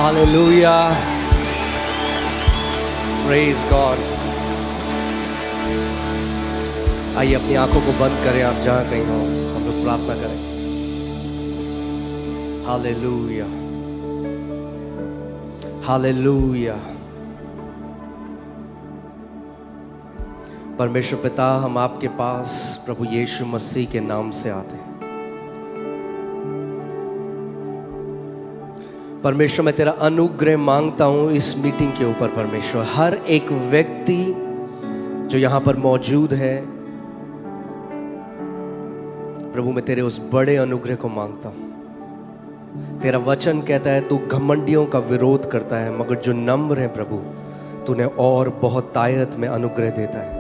Hallelujah. Praise God. आइए अपनी आंखों को बंद करें, आप जहां कहीं हो हम लोग प्रार्थना करें। Hallelujah, hallelujah. परमेश्वर पिता, हम आपके पास प्रभु यीशु मसीह के नाम से आते हैं। परमेश्वर, मैं तेरा अनुग्रह मांगता हूं इस मीटिंग के ऊपर। परमेश्वर, हर एक व्यक्ति जो यहां पर मौजूद है, प्रभु मैं तेरे उस बड़े अनुग्रह को मांगता हूं। तेरा वचन कहता है तू घमंडियों का विरोध करता है, मगर जो नम्र है प्रभु तूने और बहुत तायत में अनुग्रह देता है।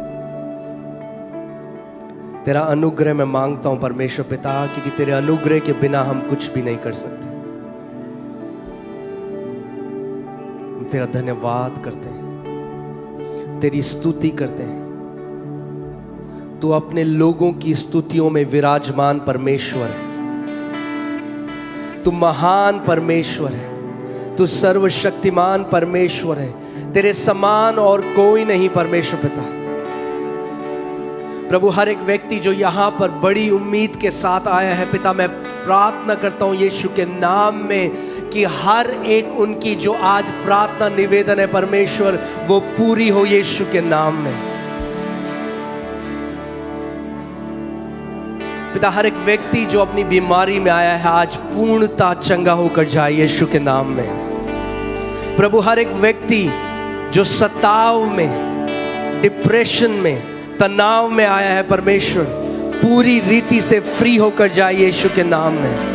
तेरा अनुग्रह मैं मांगता हूं परमेश्वर पिता, क्योंकि तेरे अनुग्रह के बिना हम कुछ भी नहीं कर सकते। हम तेरा धन्यवाद करते हैं, तेरी स्तुति करते हैं। तू अपने लोगों की स्तुतियों में विराजमान परमेश्वर है। तू महान परमेश्वर है, तू सर्वशक्तिमान परमेश्वर है। तेरे समान और कोई नहीं परमेश्वर पिता। प्रभु, हर एक व्यक्ति जो यहाँ पर बड़ी उम्मीद के साथ आया है पिता, मैं प्रार्थना करता हूँ यीशु के नाम में कि हर एक उनकी जो आज प्रार्थना निवेदन है परमेश्वर, वो पूरी हो यीशु के नाम में। पिता, हर एक व्यक्ति जो अपनी बीमारी में आया है आज पूर्णता चंगा होकर जाए यीशु के नाम में। प्रभु, हर एक व्यक्ति जो सताव में, डिप्रेशन में, तनाव में आया है परमेश्वर, पूरी रीति से फ्री होकर जाए यीशु के नाम में।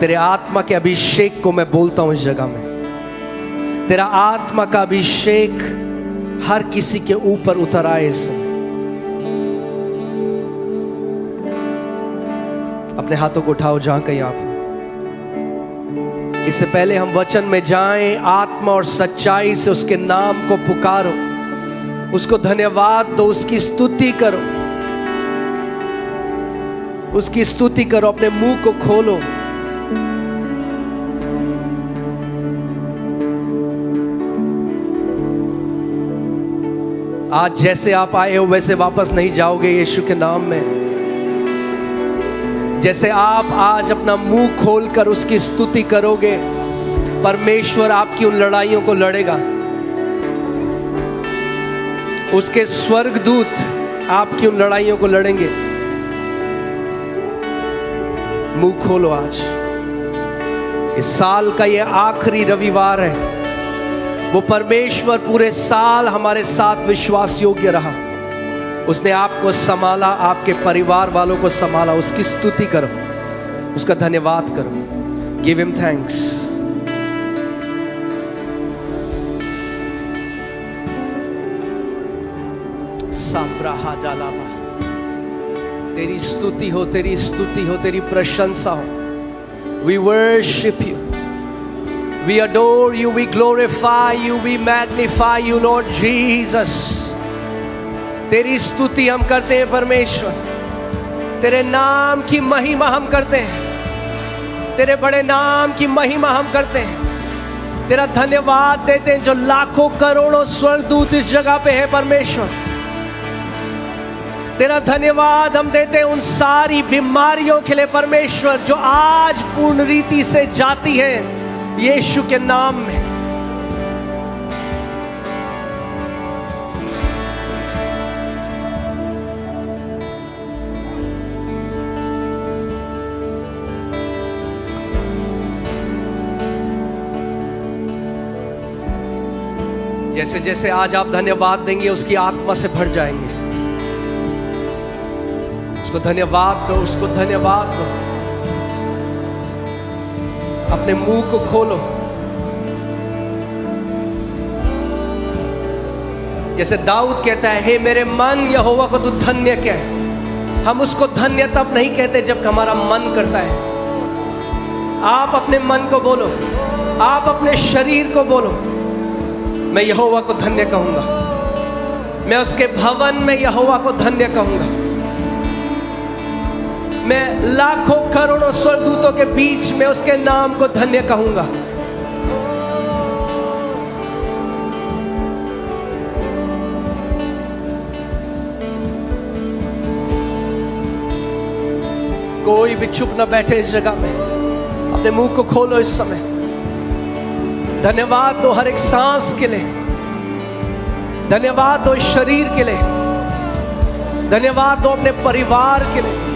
तेरे आत्मा के अभिषेक को मैं बोलता हूं इस जगह में। तेरा आत्मा का अभिषेक हर किसी के ऊपर उतर आए इस समय। अपने हाथों को उठाओ जहां कहीं आप। इससे पहले हम वचन में जाएं, आत्मा और सच्चाई से उसके नाम को पुकारो, उसको धन्यवाद दो, उसकी स्तुति करो, उसकी स्तुति करो। अपने मुंह को खोलो। आज जैसे आप आए हो वैसे वापस नहीं जाओगे यीशु के नाम में। जैसे आप आज अपना मुंह खोलकर उसकी स्तुति करोगे, परमेश्वर आपकी उन लड़ाइयों को लड़ेगा। उसके स्वर्गदूत आपकी उन लड़ाइयों को लड़ेंगे। मुंह खोलो आज। इस साल का ये आखिरी रविवार है। वो परमेश्वर पूरे साल हमारे साथ विश्वास योग्य रहा। उसने आपको संभाला, आपके परिवार वालों को संभाला। उसकी स्तुति करो, उसका धन्यवाद करो। Give him thanks. साब्राहा जालाबा, तेरी स्तुति हो, तेरी स्तुति हो, तेरी प्रशंसा हो। We worship you, we adore you, we glorify you, we magnify you Lord Jesus. तेरी स्तुति हम करते हैं परमेश्वर। तेरे नाम की महिमा हम करते हैं। तेरे बड़े नाम की महिमा हम करते हैं। तेरा धन्यवाद देते हैं जो लाखों करोड़ों स्वर्गदूत इस जगह पे है परमेश्वर। तेरा धन्यवाद हम देते हैं उन सारी बीमारियों के लिए परमेश्वर जो आज पूर्ण रीति से जाती है यीशु के नाम में। जैसे जैसे आज आप धन्यवाद देंगे उसकी आत्मा से भर जाएंगे। उसको धन्यवाद दो, उसको धन्यवाद दो। अपने मुंह को खोलो। जैसे दाऊद कहता है, हे मेरे मन यहोवा को तू धन्य कह। हम उसको धन्य तब नहीं कहते जब हमारा मन करता है। आप अपने मन को बोलो, आप अपने शरीर को बोलो, मैं यहोवा को धन्य कहूंगा। मैं उसके भवन में यहोवा को धन्य कहूंगा। मैं लाखों करोड़ों स्वर्गदूतों के बीच में उसके नाम को धन्य कहूंगा। कोई भी चुप ना बैठे इस जगह में, अपने मुंह को खोलो इस समय। धन्यवाद दो हर एक सांस के लिए, धन्यवाद दो इस शरीर के लिए, धन्यवाद दो अपने परिवार के लिए।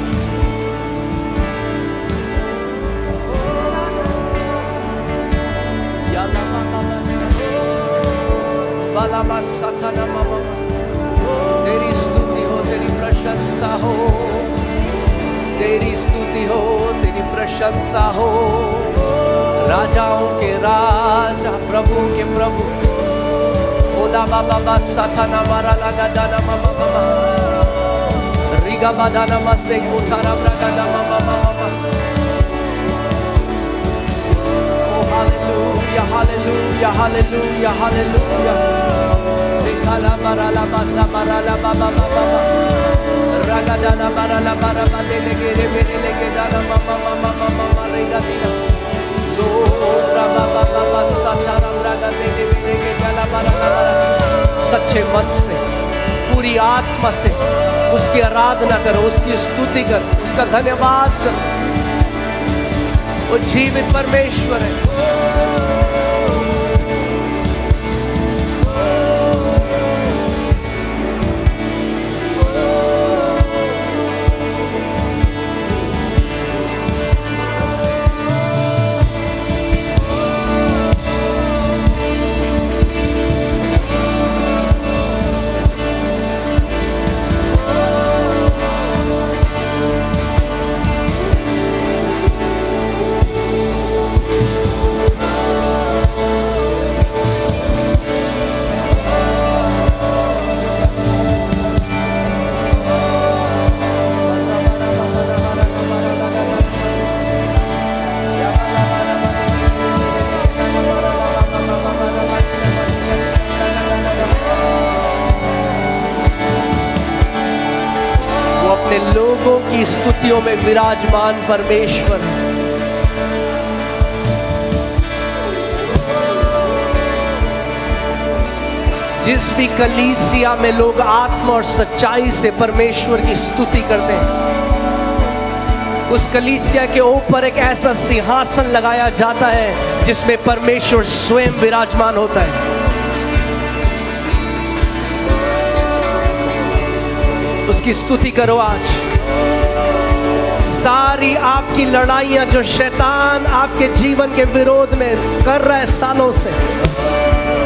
तेरी स्तुति हो, तेरी प्रशंसा हो, तेरी स्तुति हो, तेरी प्रशंसा हो। राजाओं के राजा, प्रभु के प्रभु। ओला बाबा साथाना मारा लगा दाना मामा मामा, रिगा बादाना मसे कोठारा ब्रागा दाना मामा मामा। ओ हालेलुया हालेलुया हालेलुया हालेलुया। देखा ला मारा ला बासा मारा ला बाबा बाबा, रागा दाना मारा ला मारा बादे लगे रे मेरे लगे दाना मामा मामा मामा रेगा दिना। लो राबा बाबा सातारा रागा दे दे मेरे के दाना मारा मारा। सच्चे मन से, पूरी आत्मा से उसकी आराधना करो, उसकी स्तुति करो, उसका धन्यवाद करो। वो जीवित परमेश्वर है। लोगों की स्तुतियों में विराजमान परमेश्वर है। जिस भी कलीसिया में लोग आत्मा और सच्चाई से परमेश्वर की स्तुति करते हैं, उस कलीसिया के ऊपर एक ऐसा सिंहासन लगाया जाता है जिसमें परमेश्वर स्वयं विराजमान होता है। उसकी स्तुति करो आज। सारी आपकी लड़ाइयां जो शैतान आपके जीवन के विरोध में कर रहा है सालों से,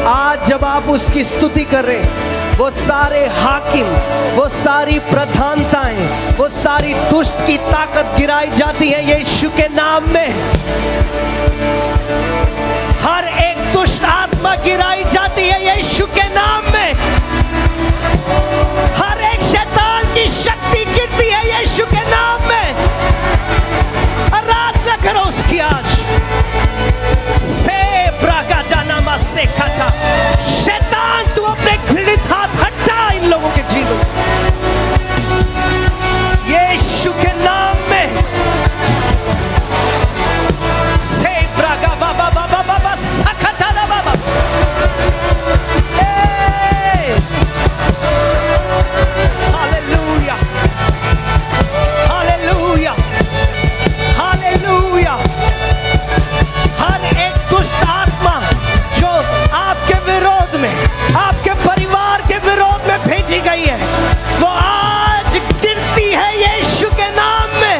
आज जब आप उसकी स्तुति कर रहे हैं, वो सारे हाकिम, वो सारी प्रधानताएं, वो सारी दुष्ट की ताकत गिराई जाती है यीशु के नाम में। हर एक दुष्ट आत्मा गिराई जाती है यीशु के नाम में। हर एक शैतान की शक्ति गिरती है यीशु के नाम में। आराधना करो उसकी आज। से प्रागा जाना मसे खटा। शैतान तू अपने घृणित हाथ हटा इन लोगों के जीवन से यीशु के नाम में। से प्रागा बाबा बाबा बाबा सखटा ना बाबा। Hallelujah hallelujah hallelujah. हर एक दुष्ट आत्मा जो आपके विरोध में, आपके परिवार के विरोध में भेजी गई है, वो आज गिरती है यीशु के नाम में।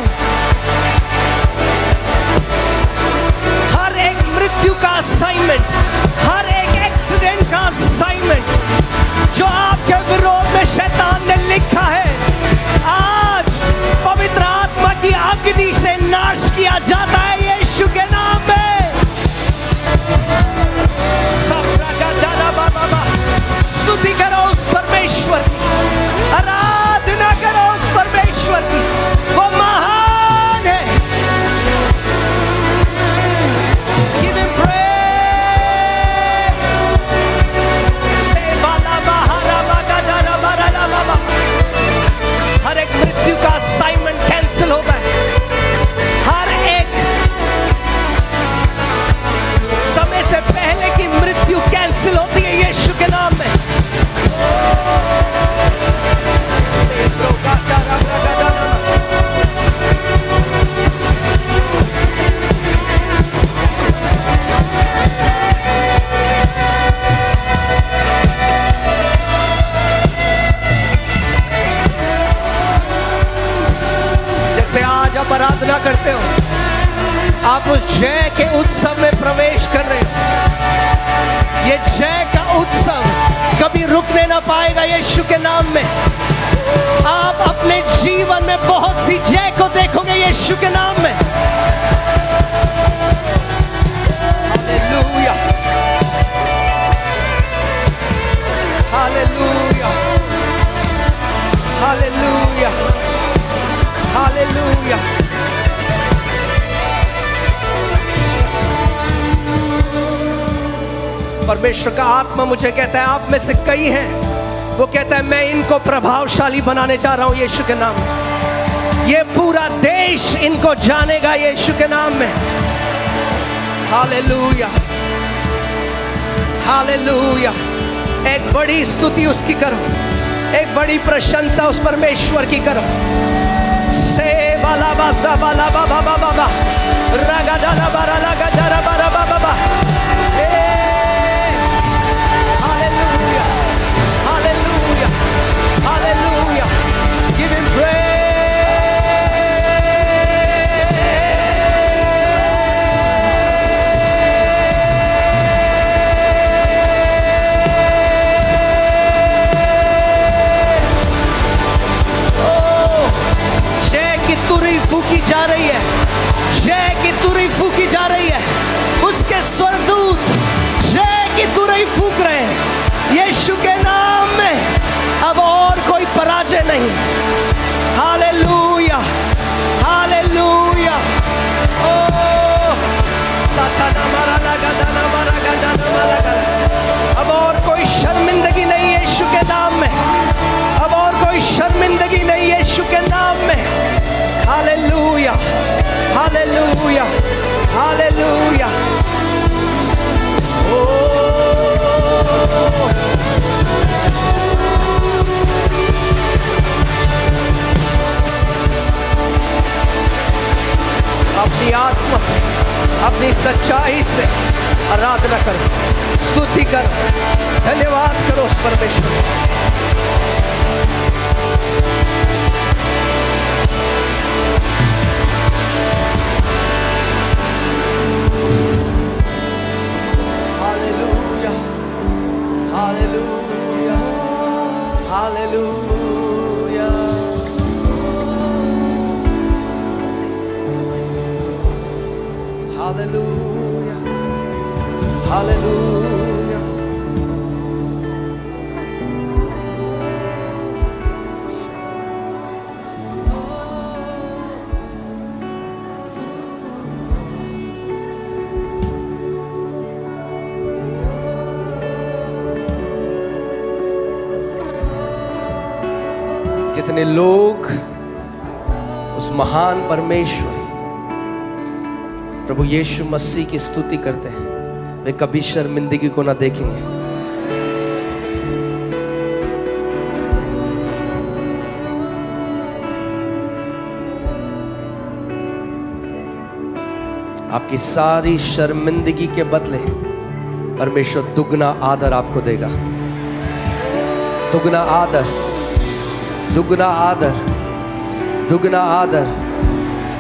हर एक मृत्यु का असाइनमेंट, हर एक एक्सीडेंट का असाइनमेंट जो आपके विरोध में शैतान ने लिखा है, आज पवित्र आत्मा की अग्नि से नाश किया जाता है यीशु के नाम में। सबका जाना बाबा। स्तुति करो उस परमेश्वर की, आराधना करो उस परमेश्वर की। वो महान है। Give him praise। सेवाला बहारा बागा दारा बारा ला बाबा। हर एक मृत्यु का असाइनमेंट कैंसिल होता है। आराधना करते हो, आप उस जय के उत्सव में प्रवेश कर रहे हो। ये जय का उत्सव कभी रुकने ना पाएगा यीशु के नाम में। आप अपने जीवन में बहुत सी जय को देखोगे यीशु के नाम में। Hallelujah, hallelujah, hallelujah, hallelujah. परमेश्वर का आत्मा मुझे कहता है, आप में से कई हैं, वो कहता है मैं इनको प्रभावशाली बनाने जा रहा हूं यीशु के नाम में। ये पूरा देश इनको जानेगा यीशु के नाम में। Hallelujah, hallelujah. एक बड़ी स्तुति उसकी करो, एक बड़ी प्रशंसा उस परमेश्वर की करो। से बाला बासा बाला बाबा बाबा बा रगा डाला बारा लगा जरा बारा बाबा बा। Hallelujah, hallelujah, hallelujah. Give him praise. जय की तुरी फूकी जा रही है, जय की तुरी फूकी जा रही है। उसके स्वर्गदूत जय की तुरी फूक रहे हैं यीशु के नाम में। अब और कोई पराजय नहीं। Hallelujah, hallelujah. ओ साथाना मारा लगा दाना मारा गदा मारा गदा। अब और कोई शर्मिंदगी नहीं यीशु के नाम में। अब और कोई शर्मिंदगी नहीं यीशु के नाम में। Hallelujah, hallelujah, hallelujah. अपनी आत्मा से, अपनी सच्चाई से आराधना करो, स्तुति करो, धन्यवाद करो उस परमेश्वर का। Hallelujah, hallelujah, hallelujah. Hallelujah, hallelujah. जितने लोग उस महान परमेश्वर प्रभु यीशु मसीह की स्तुति करते हैं, वे कभी शर्मिंदगी को ना देखेंगे। आपकी सारी शर्मिंदगी के बदले परमेश्वर दुगना आदर आपको देगा। दुगना आदर, दुगना आदर, दुगना आदर।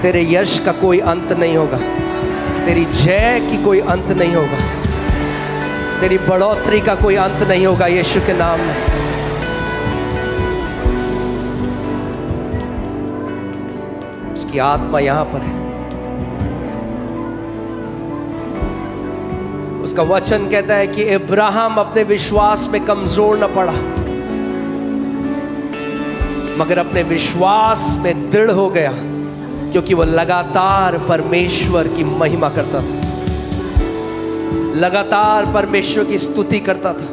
तेरे यश का कोई अंत नहीं होगा, तेरी जय की कोई अंत नहीं होगा, तेरी बढ़ोतरी का कोई अंत नहीं होगा यीशु के नाम में। उसकी आत्मा यहां पर है। उसका वचन कहता है कि इब्राहिम अपने विश्वास में कमजोर न पड़ा, मगर अपने विश्वास में दृढ़ हो गया, क्योंकि वह लगातार परमेश्वर की महिमा करता था, लगातार परमेश्वर की स्तुति करता था।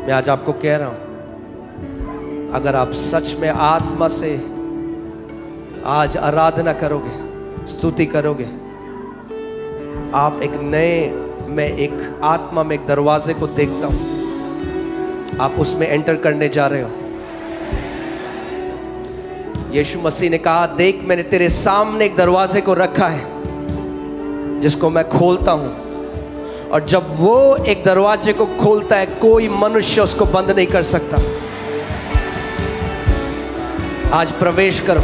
मैं आज आपको कह रहा हूं, अगर आप सच में आत्मा से आज आराधना करोगे, स्तुति करोगे, आप एक नए, मैं एक आत्मा में एक दरवाजे को देखता हूं, आप उसमें एंटर करने जा रहे हो। यीशु मसीह ने कहा, देख मैंने तेरे सामने एक दरवाजे को रखा है, जिसको मैं खोलता हूं, और जब वो एक दरवाजे को खोलता है कोई मनुष्य उसको बंद नहीं कर सकता। आज प्रवेश करो।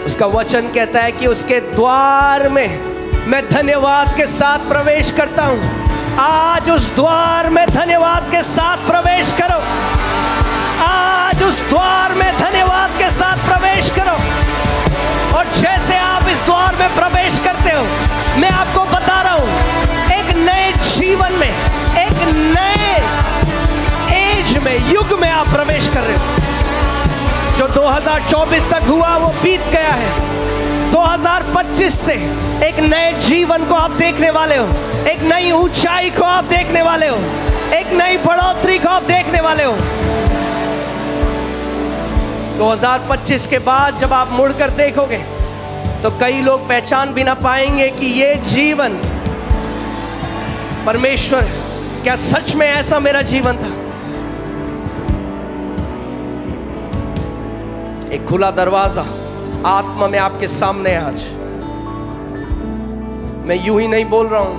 उसका वचन कहता है कि उसके द्वार में मैं धन्यवाद के साथ प्रवेश करता हूं। आज उस द्वार में धन्यवाद के साथ प्रवेश करो। आज उस द्वार में धन्यवाद के साथ प्रवेश करो। और जैसे आप इस द्वार में प्रवेश करते हो, मैं आपको बता रहा हूं, एक नए जीवन में, एक नए एज में, युग में आप प्रवेश कर रहे हो। जो 2024 तक हुआ वो बीत गया है। 2025 से एक नए जीवन को आप देखने वाले हो, एक नई ऊंचाई को आप देखने वाले हो, एक नई बढ़ोतरी को आप देखने वाले हो। 2025 के बाद जब आप मुड़कर देखोगे तो कई लोग पहचान भी ना पाएंगे कि ये जीवन परमेश्वर, क्या सच में ऐसा मेरा जीवन था। एक खुला दरवाजा आत्मा में आपके सामने है आज। मैं यूं ही नहीं बोल रहा हूं,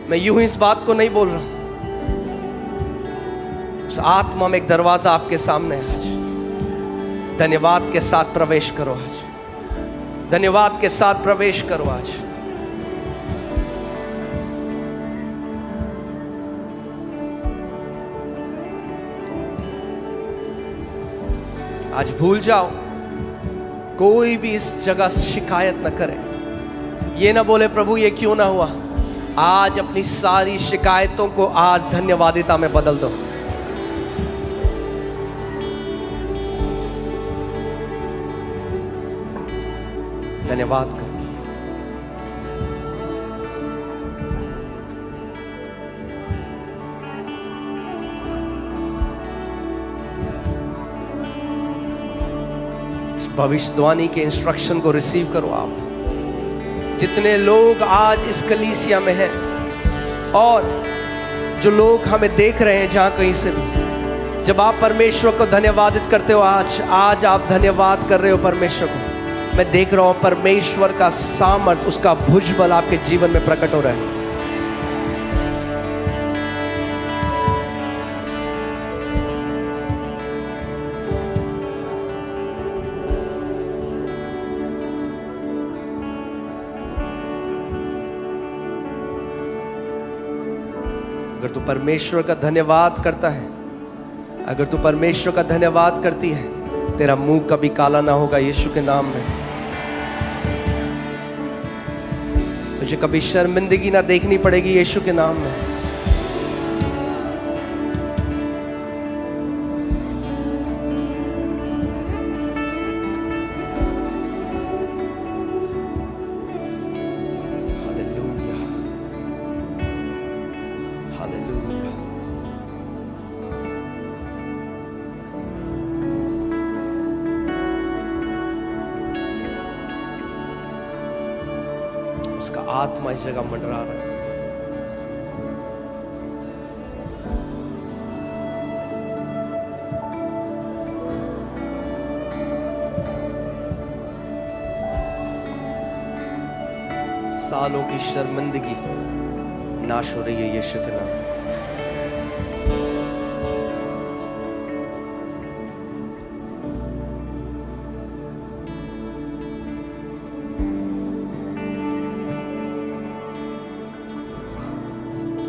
मैं यूं ही इस बात को नहीं बोल रहा हूं। उस आत्मा में एक दरवाजा आपके सामने है आज। धन्यवाद के साथ प्रवेश करो आज। धन्यवाद के साथ प्रवेश करो आज। आज भूल जाओ, कोई भी इस जगह शिकायत न करे। ये ना बोले प्रभु ये क्यों ना हुआ। आज अपनी सारी शिकायतों को आज धन्यवादिता में बदल दो। धन्यवाद करो। भविष्यवाणी के इंस्ट्रक्शन को रिसीव करो। आप जितने लोग आज इस कलीसिया में हैं और जो लोग हमें देख रहे हैं जहां कहीं से भी, जब आप परमेश्वर को धन्यवादित करते हो, आज आप धन्यवाद कर रहे हो परमेश्वर को। मैं देख रहा हूं परमेश्वर का सामर्थ, उसका भुजबल आपके जीवन में प्रकट हो रहा है। अगर तू परमेश्वर का धन्यवाद करता है, अगर तू परमेश्वर का धन्यवाद करती है, तेरा मुंह कभी काला ना होगा यीशु के नाम में। तुझे कभी शर्मिंदगी ना देखनी पड़ेगी यीशु के नाम में। Hallelujah, hallelujah. उसका आत्मा इस जगह मंडरा रहा है। सालों की शर्मिंदगी नाश हो रही है यीशु के नाम में।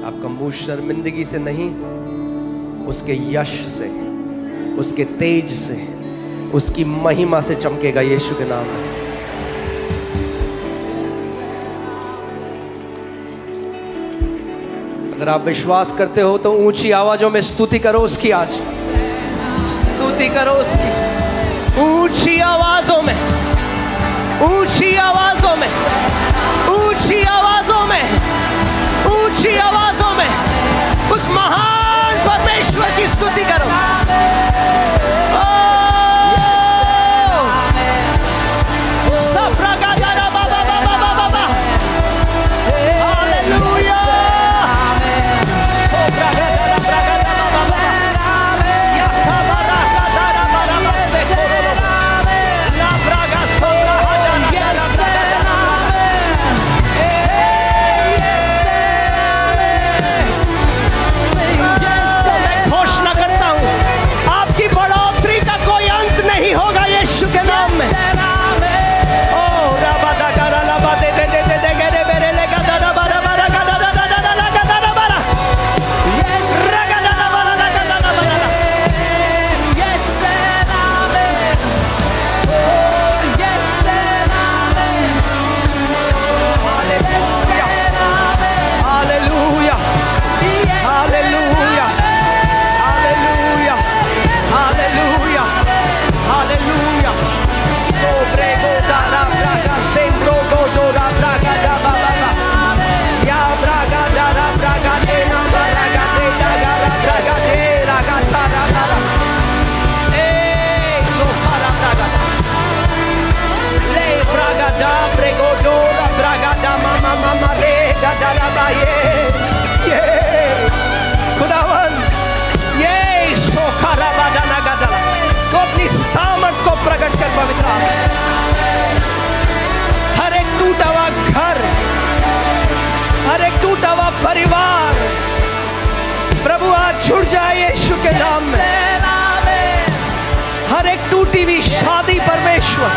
आपका मुंह शर्मिंदगी से नहीं, उसके यश से, उसके तेज से, उसकी महिमा से चमकेगा यीशु के नाम में। अगर आप विश्वास करते हो तो ऊंची आवाजों में स्तुति करो उसकी। आज स्तुति करो उसकी, ऊंची आवाजों में, ऊंची आवाजों में, ऊंची आवाजों में, ऊंची आवाजों में उस महान परमेश्वर की स्तुति करो। डाला ये खुदावन ये सोखारा बादाना गादाला तो अपनी सामर्थ को प्रकट कर पवित्र हर एक टूटा हुआ घर, हर एक टूटा हुआ परिवार प्रभु आज जुड़ जाए यीशु के नाम में। हर एक टूटी हुई शादी परमेश्वर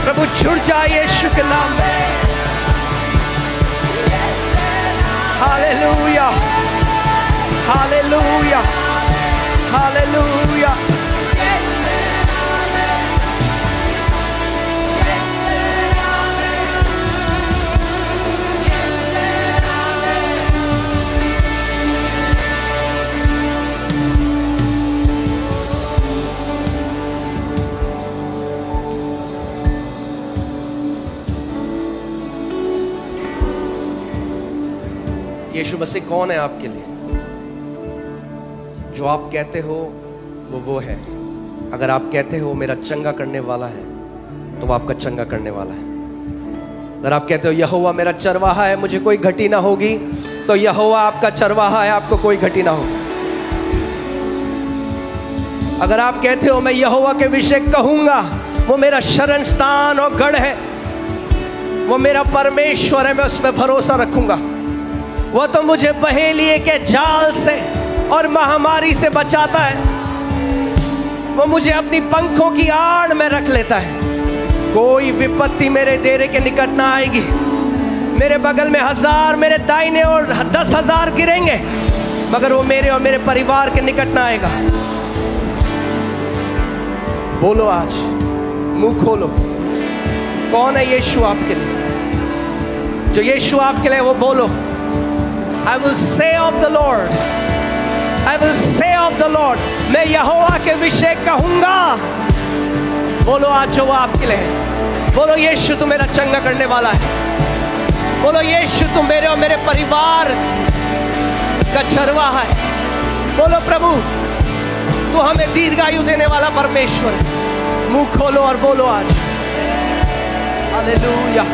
प्रभु जुड़ जाए यीशु के नाम में। Hallelujah hallelujah hallelujah. Yeshu Masih कौन है आपके लिए? जो आप कहते हो वो है। अगर आप कहते हो मेरा चंगा करने वाला है तो वो आपका चंगा करने वाला है। अगर आप कहते हो यहोवा मेरा चरवाहा है, मुझे कोई घटी ना होगी, तो यहोवा आपका चरवाहा है, आपको कोई घटी ना होगी। अगर आप कहते हो मैं यहोवा के विषय कहूंगा, वो मेरा शरण स्थान और गढ़ है, वो मेरा परमेश्वर है, मैं उस पर भरोसा रखूंगा, वो तो मुझे बहेलिए के जाल से और महामारी से बचाता है, वो मुझे अपनी पंखों की आड़ में रख लेता है। कोई विपत्ति मेरे डेरे के निकट ना आएगी। मेरे बगल में 1000 मेरे दाहिने और 10,000 गिरेंगे, मगर वो मेरे और मेरे परिवार के निकट ना आएगा। बोलो आज, मुंह खोलो, कौन है यीशु आपके लिए? जो यीशु आपके लिए वो बोलो, I will say of the Lord, I will say of the Lord, मैं यहोवा के विषय कहूंगा। बोलो आज जो वो आपके लिए है। बोलो यीशु तू मेरा चंगा करने वाला है। बोलो यीशु तू मेरे और मेरे परिवार का चरवाहा है। बोलो प्रभु तू हमें दीर्घायु देने वाला परमेश्वर है। मुंह खोलो और बोलो आज हालेलुया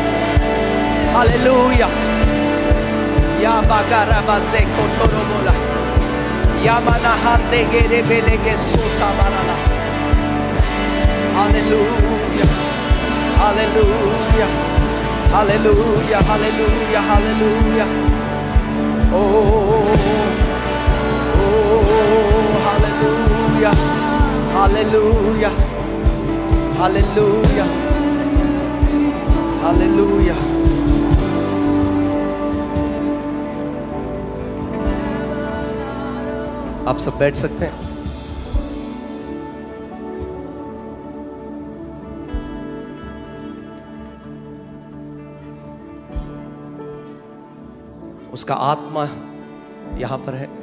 हालेलुया। या बागारा बासे कोठोरो बोला या माना हाथे गेरे बेले के सोता माराला। Hallelujah hallelujah hallelujah hallelujah hallelujah. ओ हालेलुया हालेलुया हालेलुया हालेलुया। आप सब बैठ सकते हैं। उसका आत्मा यहां पर है।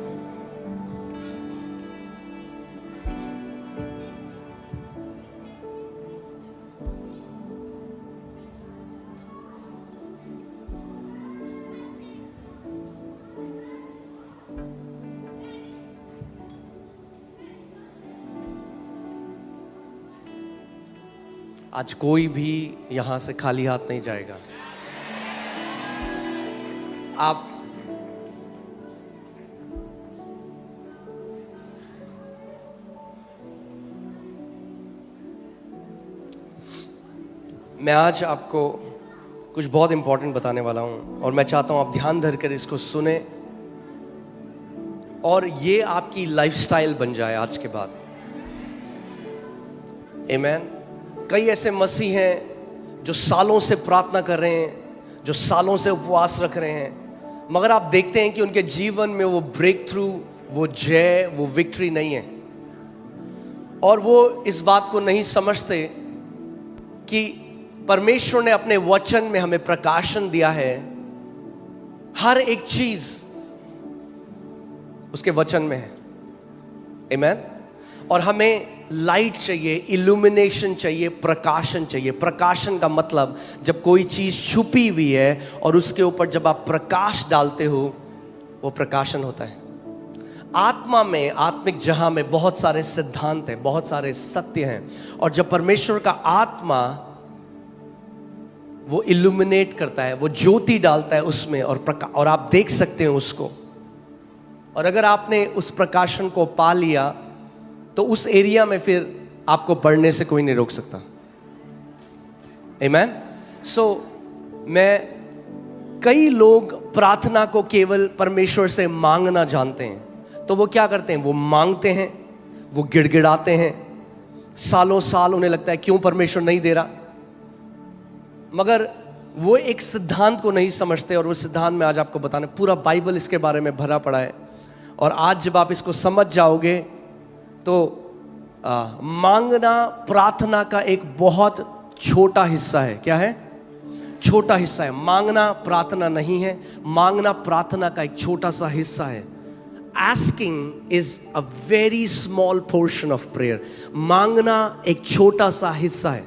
आज कोई भी यहां से खाली हाथ नहीं जाएगा। आप मैं आज आपको कुछ बहुत इंपॉर्टेंट बताने वाला हूं और मैं चाहता हूं आप ध्यान धरकर इसको सुने और ये आपकी लाइफस्टाइल बन जाए आज के बाद। आमीन। कई ऐसे मसीह हैं जो सालों से प्रार्थना कर रहे हैं, जो सालों से उपवास रख रहे हैं, मगर आप देखते हैं कि उनके जीवन में वो ब्रेक थ्रू, वो जय, वो विक्ट्री नहीं है। और वो इस बात को नहीं समझते कि परमेश्वर ने अपने वचन में हमें प्रकाशन दिया है। हर एक चीज उसके वचन में है। आमीन। और हमें लाइट चाहिए, इल्यूमिनेशन चाहिए, प्रकाशन चाहिए। प्रकाशन का मतलब जब कोई चीज छुपी हुई है और उसके ऊपर जब आप प्रकाश डालते हो, वो प्रकाशन होता है। आत्मा में, आत्मिक जहां में बहुत सारे सिद्धांत हैं, बहुत सारे सत्य हैं। और जब परमेश्वर का आत्मा वो इल्यूमिनेट करता है, वो ज्योति डालता है उसमें और आप देख सकते हैं उसको। और अगर आपने उस प्रकाशन को पा लिया तो उस एरिया में फिर आपको बढ़ने से कोई नहीं रोक सकता। आमेन। सो कई लोग प्रार्थना को केवल परमेश्वर से मांगना जानते हैं, तो वो क्या करते हैं, वो मांगते हैं, वो गिड़गिड़ाते हैं, सालों साल उन्हें लगता है क्यों परमेश्वर नहीं दे रहा, मगर वो एक सिद्धांत को नहीं समझते। और उस सिद्धांत में आज आपको बताने, पूरा बाइबल इसके बारे में भरा पड़ा है। और आज जब आप इसको समझ जाओगे तो मांगना प्रार्थना का एक बहुत छोटा हिस्सा है। क्या है? छोटा हिस्सा है। मांगना प्रार्थना नहीं है, मांगना प्रार्थना का एक छोटा सा हिस्सा है। Asking is a very small portion of prayer. मांगना एक छोटा सा हिस्सा है।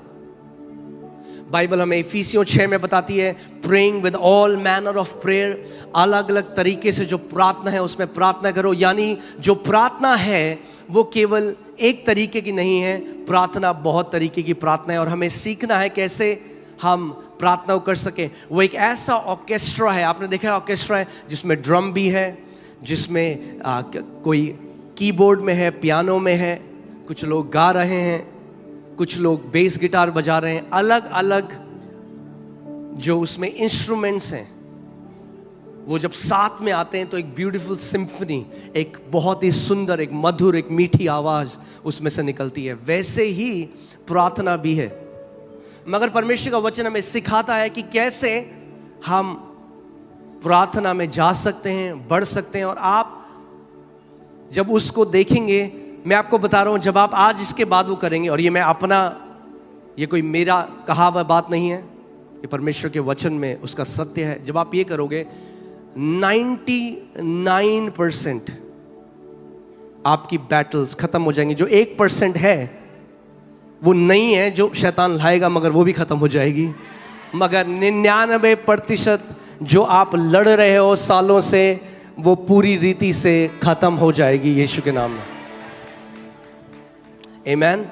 बाइबल हमें इफिसियों 6 में बताती है, praying with all manner of prayer, अलग अलग तरीके से जो प्रार्थना है उसमें प्रार्थना करो। यानी जो प्रार्थना है वो केवल एक तरीके की नहीं है, प्रार्थना बहुत तरीके की प्रार्थना है। और हमें सीखना है कैसे हम प्रार्थना कर सके। वो एक ऐसा ऑर्केस्ट्रा है, आपने देखा है ऑर्केस्ट्रा है जिसमें ड्रम भी है, जिसमें कोई कीबोर्ड में है, पियानो में है, कुछ लोग गा रहे हैं, कुछ लोग बेस गिटार बजा रहे हैं, अलग अलग जो उसमें इंस्ट्रूमेंट्स हैं वो जब साथ में आते हैं तो एक ब्यूटीफुल सिम्फनी, एक बहुत ही सुंदर, एक मधुर, एक मीठी आवाज उसमें से निकलती है। वैसे ही प्रार्थना भी है। मगर परमेश्वर का वचन हमें सिखाता है कि कैसे हम प्रार्थना में जा सकते हैं, बढ़ सकते हैं। और आप जब उसको देखेंगे, मैं आपको बता रहा हूं, जब आप आज इसके बाद वो करेंगे, और ये मैं अपना, ये कोई मेरा कहा हुआ बात नहीं है, ये परमेश्वर के वचन में उसका सत्य है। जब आप ये करोगे 99% आपकी बैटल्स खत्म हो जाएंगी। जो 1% है वो नहीं है जो शैतान लाएगा, मगर वो भी खत्म हो जाएगी। मगर 99% जो आप लड़ रहे हो सालों से, वो पूरी रीति से खत्म हो जाएगी यीशु के नाम में। आमेन।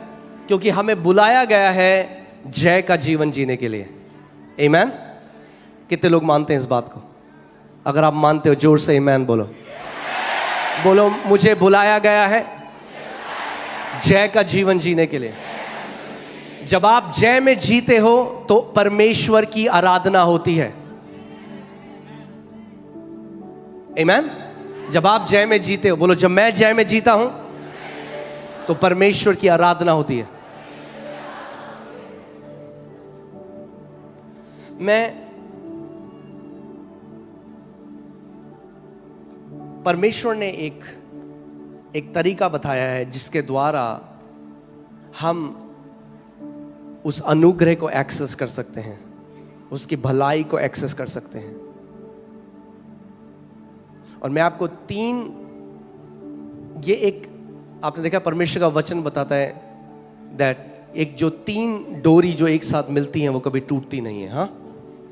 क्योंकि हमें बुलाया गया है जय का जीवन जीने के लिए। आमेन। कितने लोग मानते हैं इस बात को? अगर आप मानते हो जोर से आमेन बोलो। बोलो, मुझे बुलाया गया है जय का जीवन जीने के लिए। जब आप जय में जीते हो तो परमेश्वर की आराधना होती है। आमेन। जब आप जय में जीते हो, बोलो, जब मैं जय में जीता हूं तो परमेश्वर की आराधना होती है। परमेश्वर ने एक तरीका बताया है जिसके द्वारा हम उस अनुग्रह को एक्सेस कर सकते हैं, उसकी भलाई को एक्सेस कर सकते हैं। और मैं आपको आपने देखा परमेश्वर का वचन बताता है दैट एक जो 3 डोरी जो एक साथ मिलती हैं वो कभी टूटती नहीं है। हाँ,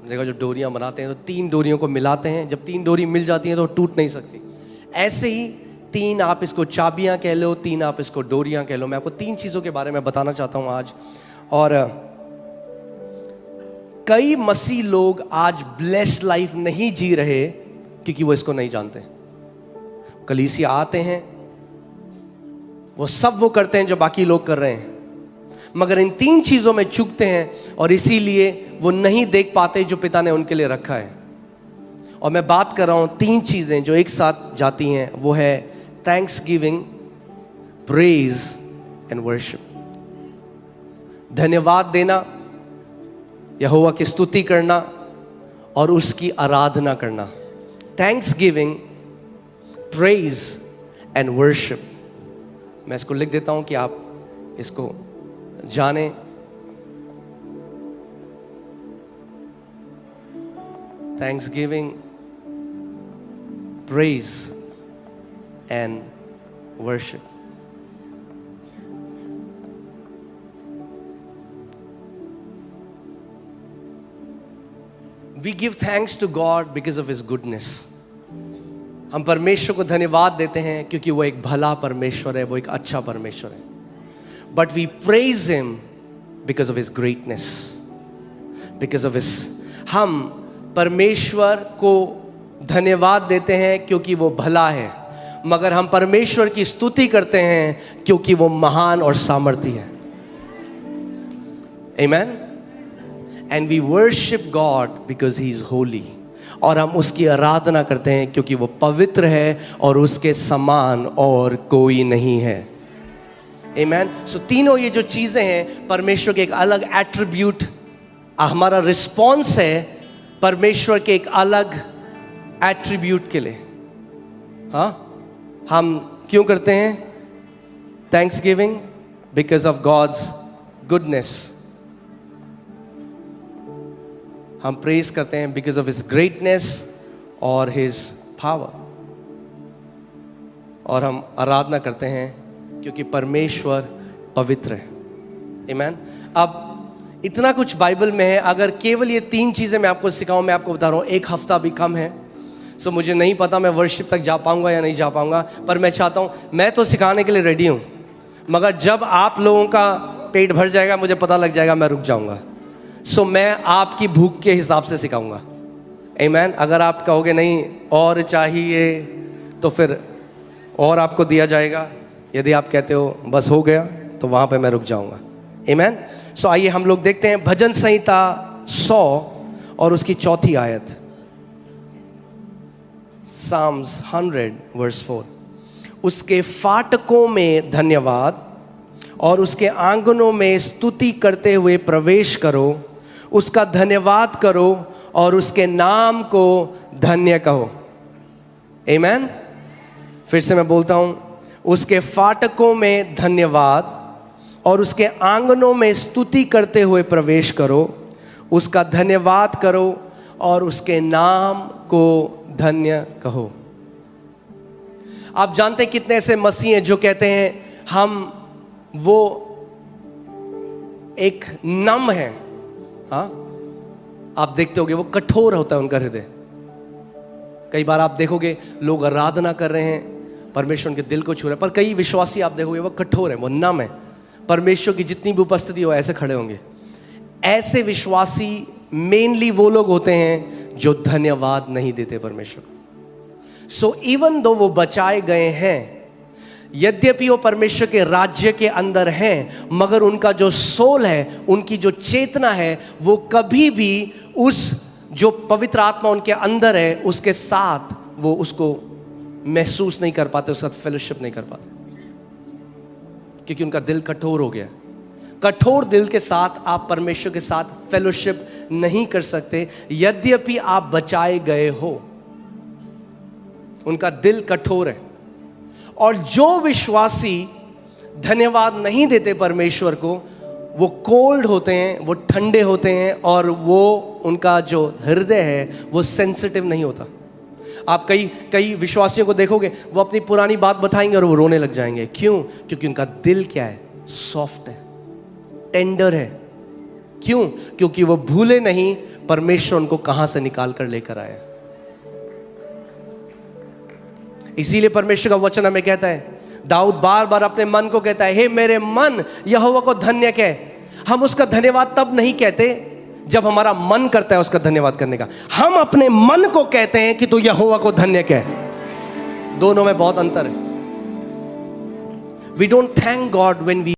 देखा जो डोरियां बनाते हैं तो 3 डोरियों को मिलाते हैं, जब 3 डोरी मिल जाती हैं तो टूट नहीं सकती। ऐसे ही 3 आप इसको चाबियां कह लो, 3 आप इसको डोरियां कह लो। मैं आपको 3 चीजों के बारे में बताना चाहता हूं आज। और कई मसीह लोग आज ब्लेस्ड लाइफ नहीं जी रहे क्योंकि वो इसको नहीं जानते। कलीसिया आते हैं, वो सब वो करते हैं जो बाकी लोग कर रहे हैं, मगर इन 3 चीजों में चूकते हैं और इसीलिए वो नहीं देख पाते जो पिता ने उनके लिए रखा है। और मैं बात कर रहा हूं 3 चीजें जो एक साथ जाती हैं, वो है thanks giving, praise and worship. धन्यवाद देना, यहोवा की स्तुति करना और उसकी आराधना करना। Thanks giving, praise and worship. मैं इसको लिख देता हूं कि आप इसको जाने। Thanks giving, praise and worship. We give thanks to God because of His goodness. हम परमेश्वर को धन्यवाद देते हैं क्योंकि वो एक भला परमेश्वर है, वो एक अच्छा परमेश्वर है। But we praise Him because of His greatness. Because of his. हम परमेश्वर को धन्यवाद देते हैं क्योंकि वो भला है, मगर हम परमेश्वर की स्तुति करते हैं क्योंकि वो महान और सामर्थी है। Amen? And we worship God because he is holy. और हम उसकी आराधना करते हैं क्योंकि वो पवित्र है और उसके समान और कोई नहीं है। Amen? So तीनों ये जो चीजें हैं परमेश्वर के एक अलग एट्रीब्यूट, हमारा रिस्पॉन्स है परमेश्वर के एक अलग एट्रीब्यूट के लिए। हाँ, हम क्यों करते हैं thanksgiving? Because of God's goodness. हम प्रेज करते हैं बिकॉज ऑफ हिज ग्रेटनेस और हिज पावर, और हम आराधना करते हैं क्योंकि परमेश्वर पवित्र है। आमीन। अब इतना कुछ बाइबल में है, अगर केवल ये 3 चीजें मैं आपको सिखाऊं, मैं आपको बता रहा हूं 1 हफ्ता भी कम है। सो मुझे नहीं पता मैं वर्शिप तक जा पाऊंगा या नहीं जा पाऊंगा, पर मैं चाहता हूं, मैं तो सिखाने के लिए रेडी हूं, मगर जब आप लोगों का पेट भर जाएगा, मुझे पता लग जाएगा, मैं रुक जाऊंगा। सो मैं आपकी भूख के हिसाब से सिखाऊंगा। आमीन। अगर आप कहोगे नहीं और चाहिए तो फिर और आपको दिया जाएगा, यदि आप कहते हो बस हो गया तो वहां पे मैं रुक जाऊंगा। आमीन। सो आइए हम लोग देखते हैं भजन संहिता 100 और उसकी 4थी आयत। Psalms 100 verse 4। उसके फाटकों में धन्यवाद और उसके आंगनों में स्तुति करते हुए प्रवेश करो, उसका धन्यवाद करो और उसके नाम को धन्य कहो। आमीन। फिर से मैं बोलता हूं, उसके फाटकों में धन्यवाद और उसके आंगनों में स्तुति करते हुए प्रवेश करो, उसका धन्यवाद करो और उसके नाम को धन्य कहो। आप जानते हैं कितने ऐसे मसीह हैं जो कहते हैं हम वो एक नम है। हाँ, आप देखते होगे वो कठोर होता है उनका हृदय। कई बार आप देखोगे लोग आराधना कर रहे हैं, परमेश्वर उनके दिल को छू रहे हैं, पर कई विश्वासी आप देखोगे वो कठोर है, वो नम है। परमेश्वर की जितनी भी उपस्थिति हो ऐसे खड़े होंगे। ऐसे विश्वासी मेनली वो लोग होते हैं जो धन्यवाद नहीं देते परमेश्वर को। सो इवन दो वो बचाए गए हैं, यद्यपि वो परमेश्वर के राज्य के अंदर हैं, मगर उनका जो सोल है, उनकी जो चेतना है, वो कभी भी उस जो पवित्र आत्मा उनके अंदर है उसके साथ वो उसको महसूस नहीं कर पाते, उसके साथ फेलोशिप नहीं कर पाते, क्योंकि उनका दिल कठोर हो गया। कठोर दिल के साथ आप परमेश्वर के साथ फेलोशिप नहीं कर सकते, यद्यपि आप बचाए गए हो। उनका दिल कठोर है। और जो विश्वासी धन्यवाद नहीं देते परमेश्वर को, वो कोल्ड होते हैं, वो ठंडे होते हैं, और वो उनका जो हृदय है वो सेंसिटिव नहीं होता। आप कई विश्वासियों को देखोगे, वो अपनी पुरानी बात बताएंगे और वो रोने लग जाएंगे। क्यों? क्योंकि उनका दिल क्या है? सॉफ्ट है, टेंडर है। क्यों? क्योंकि वो भूले नहीं परमेश्वर उनको कहां से निकाल कर लेकर आया। इसीलिए परमेश्वर का वचन हमें कहता है, दाऊद बार बार अपने मन को कहता है, हे मेरे मन यहोवा को धन्य कह। हम उसका धन्यवाद तब नहीं कहते जब हमारा मन करता है उसका धन्यवाद करने का, हम अपने मन को कहते हैं कि तू यहोवा को धन्य कह। दोनों में बहुत अंतर है। We don't thank God when we